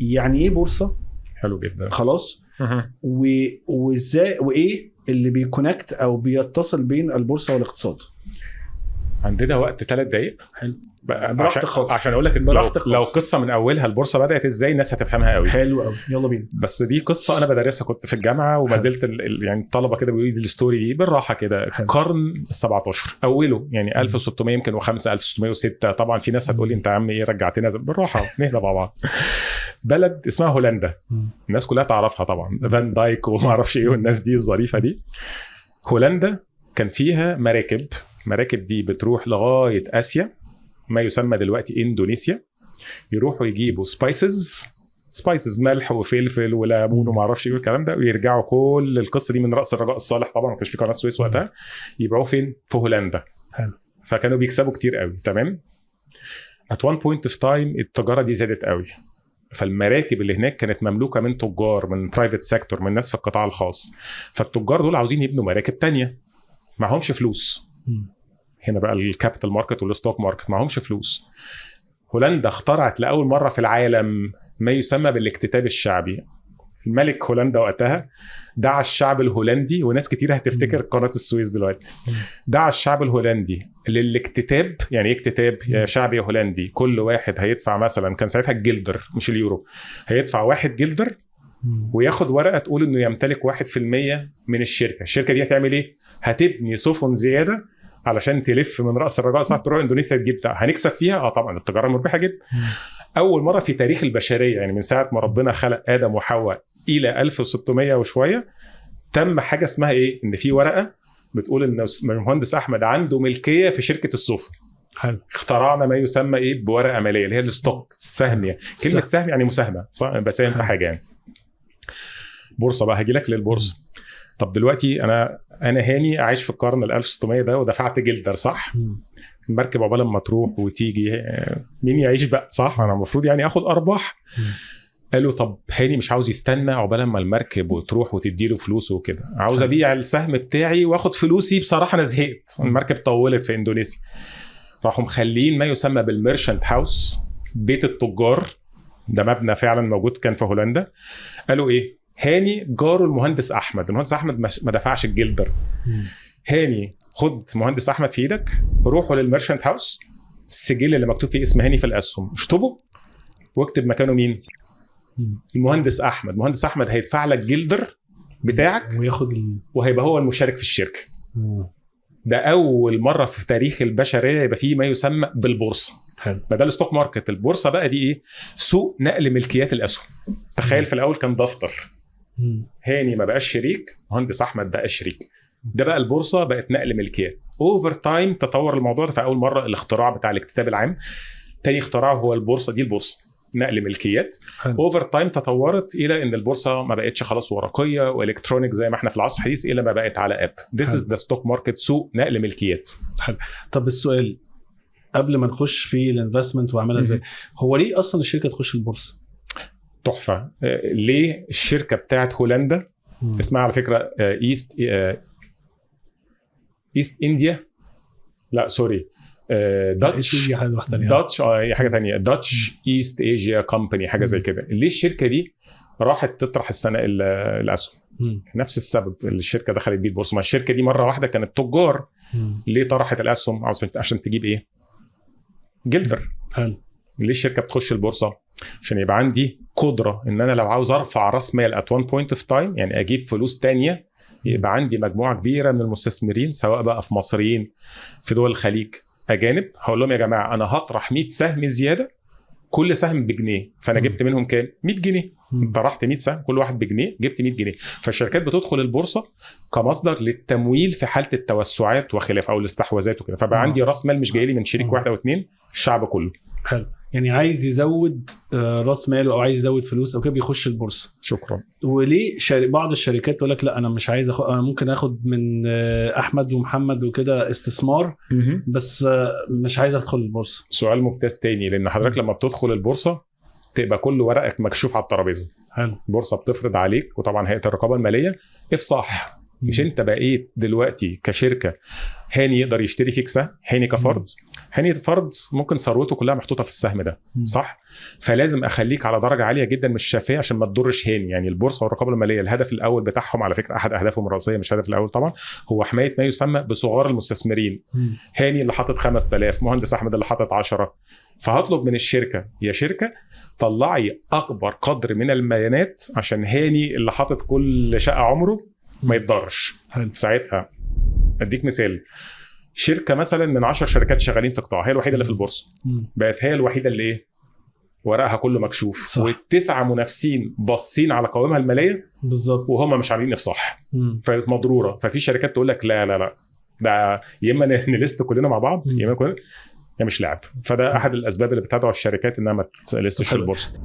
يعني ايه بورصه. حلو جدا. خلاص. وازاي وايه اللي بيكونكت او بيتصل بين البورصه والاقتصاد. عندنا وقت 3 دقايق. حلو. عشان اقول لك لو قصه من اولها البورصه بدات ازاي الناس هتفهمها قوي. حلو قوي، يلا بينا. بس دي قصه انا بدرسها، كنت في الجامعه وما زلت يعني الطلبه كده بيقولوا لي الستوري دي بالراحه كده. القرن ال17 اوله يعني 1600 يمكن و5 1606. طبعا في ناس هتقول لي انت يا عم ايه رجعتنا بالراحه نهدى مع بعض. بلد اسمها هولندا، الناس كلها تعرفها طبعا، فان دايك وما اعرفش ايه والناس دي الظريفه دي. هولندا كان فيها مراكب دي بتروح لغايه اسيا، ما يسمى دلوقتي اندونيسيا. يروحوا يجيبوا سبايسز ملح وفلفل وليمون وما اعرفش ايه الكلام ده، ويرجعوا كل القصه دي من راس الرجاء الصالح. طبعا ما كانش في قناه السويس وقتها. يبيعوه فين؟ في هولندا. حلو. فكانوا بيكسبوا كتير قوي. تمام. at one point of time التجاره دي زادت قوي، فالمراكب اللي هناك كانت مملوكه من تجار، من برايفت سيكتور، من ناس في القطاع الخاص. فالتجار دول عاوزين يبنوا مراكب تانية، معهمش فلوس. هنا بقى الكابيتال ماركت والستوك ماركت، معهمش فلوس. هولندا اخترعت لاول مره في العالم ما يسمى بالاكتتاب الشعبي. الملك هولندا وقتها دعا الشعب الهولندي، وناس كتير هتفتكر قناه السويس دلوقتي، دعا الشعب الهولندي للاكتتاب. يعني ايه اكتتاب؟ يا شعب يا هولندي، كل واحد هيدفع مثلا، كان ساعتها الجلدر مش اليورو، هيدفع 1 جلدر وياخد ورقه تقول انه يمتلك 1% من الشركه دي هتعمل ايه؟ هتبني سفن زياده علشان تلف من راس الرجاء صح تروح اندونيسيا تجيب هنكسب فيها. طبعا التجاره مربحه جدا. اول مره في تاريخ البشريه، يعني من ساعه ما ربنا خلق ادم وحواء الى 1600 وشويه، تم حاجه اسمها ايه؟ ان في ورقه بتقول ان المهندس احمد عنده ملكيه في شركه السفن. حلو. اخترعنا ما يسمى ايه؟ بورقه ماليه اللي هي الستوك، السهم. يعني كلمه سهم يعني مساهمه، صح؟ بساهم في حاجه يعني. بورصه بقى، هاجي لك للبورصه. طب دلوقتي انا هاني عايش في القرن ال 1600 ده ودفعت جلدر، صح؟ المركب عقبال ما تروح وتيجي مين يعيش بقى، صح؟ انا المفروض يعني اخد ارباح. قالوا طب هاني مش عاوز يستنى عقبال ما المركب وتروح وتديله فلوسه وكده، عاوز ابيع السهم بتاعي واخد فلوسي. بصراحه انا زهقت، المركب طولت في اندونيسيا. راحوا مخلين ما يسمى بالميرشنت هاوس، بيت التجار. ده مبنى فعلا موجود كان في هولندا. قالوا ايه؟ هاني جاره المهندس احمد ما دفعش الجلدر. هاني خد مهندس احمد في ايدك، روحوا للميرشنت هاوس، السجل اللي مكتوب فيه اسم هاني في الاسهم اشطبه واكتب مكانه مين؟ المهندس احمد. مهندس احمد هيدفع لك جلدر بتاعك وهيبقى هو المشارك في الشركه. ده اول مره في تاريخ البشريه يبقى فيه ما يسمى بالبورصه. بدل الستوك ماركت، البورصه بقى دي ايه؟ سوق نقل ملكيات الاسهم. تخيل في الاول كان دفتر، هاني ما بقاش شريك، مهندس احمد بقى شريك. ده بقى البورصه بقت نقل ملكيات. اوفر تايم تطور الموضوع ده. فاول مره الاختراع بتاع الاكتتاب العام، تاني اختراع هو البورصه دي، البورصه نقل ملكيات. اوفر تايم تطورت الى ان البورصه ما بقتش خلاص ورقيه والكترونيك زي ما احنا في العصر الحديث، الا ما بقت على اب. This is the stock market، سوق نقل ملكيات. حلو. طب السؤال قبل ما نخش في الانفستمنت واعملها ازاي، هو ليه اصلا الشركه تخش البورصه؟ تحفه. ليه الشركه بتاعت هولندا اسمها على فكره ايست انديا، لا سوري، داتش حاجه ثانيه، داتش ايست ايجيا كومباني، حاجه زي كده. ليه الشركه دي راحت تطرح السنه الاسهم؟ نفس السبب اللي الشركه دخلت بيه البورصه. ما الشركه دي مره واحده كانت تجار، ليه طرحت الاسهم؟ عشان تجيب ايه؟ جلدر. ليه الشركه بتخش البورصه؟ عشان يبقى عندي قدره ان انا لو عاوز ارفع راس مال at one point of time، يعني اجيب فلوس تانية، يبقى عندي مجموعه كبيره من المستثمرين، سواء بقى في مصريين، في دول الخليج، اجانب. هقول لهم يا جماعه انا هطرح 100 سهم زياده، كل سهم بجنيه، فانا جبت منهم كام؟ 100 جنيه. طرحت 100 سهم كل واحد بجنيه، جبت 100 جنيه. فالشركات بتدخل البورصه كمصدر للتمويل في حاله التوسعات وخلاف او الاستحواذات وكده. فبقى عندي راس مال مش جاي لي من شريك واحد او اثنين، الشعب كله. حلو. يعني عايز يزود راس ماله او عايز يزود فلوس او كده بيخش البورصه. شكرا. وليه بعض الشركات تقول لك لا انا مش عايز انا ممكن اخد من احمد ومحمد وكده استثمار بس مش عايز ادخل البورصه؟ سؤال ممتاز تاني، لان حضرتك لما بتدخل البورصه تبقى كل ورقك مكشوف على الترابيزه. البورصه بتفرض عليك، وطبعا هيئه الرقابه الماليه افصاح. مش انت بقيت دلوقتي كشركه هاني يقدر يشتري فيك سهم، هاني كفرد، هاني فرد ممكن ثروته كلها محطوطه في السهم ده، صح؟ فلازم اخليك على درجه عاليه جدا من الشفافيه عشان ما تضرش هاني. يعني البورصه والرقابه الماليه الهدف الاول بتاعهم، على فكره احد اهدافهم الرئيسيه مش الهدف الاول طبعا، هو حمايه ما يسمى بصغار المستثمرين. هاني اللي حاطط 5000، مهندس احمد اللي حاطط 10، فهطلب من الشركه يا شركه طلعي اكبر قدر من البيانات عشان هاني اللي حاطط كل شقه عمره ما يتضرش. ساعتها اديك مثال، شركه مثلا من 10 شركات شغالين في قطاع، هي الوحيده اللي في البورصه، بقت هي الوحيده اللي ايه ورقها كله مكشوف، والتسعه منافسين باصين على قوائمها الماليه بالظبط وهم مش عاملين افصاح، فمضروره. ففي شركات تقول لك لا لا لا، ده يا اما نلست كلنا مع بعض يا اما كلنا، مش لعب. فده احد الاسباب اللي بتدعو الشركات انها ما تلستش البورصه.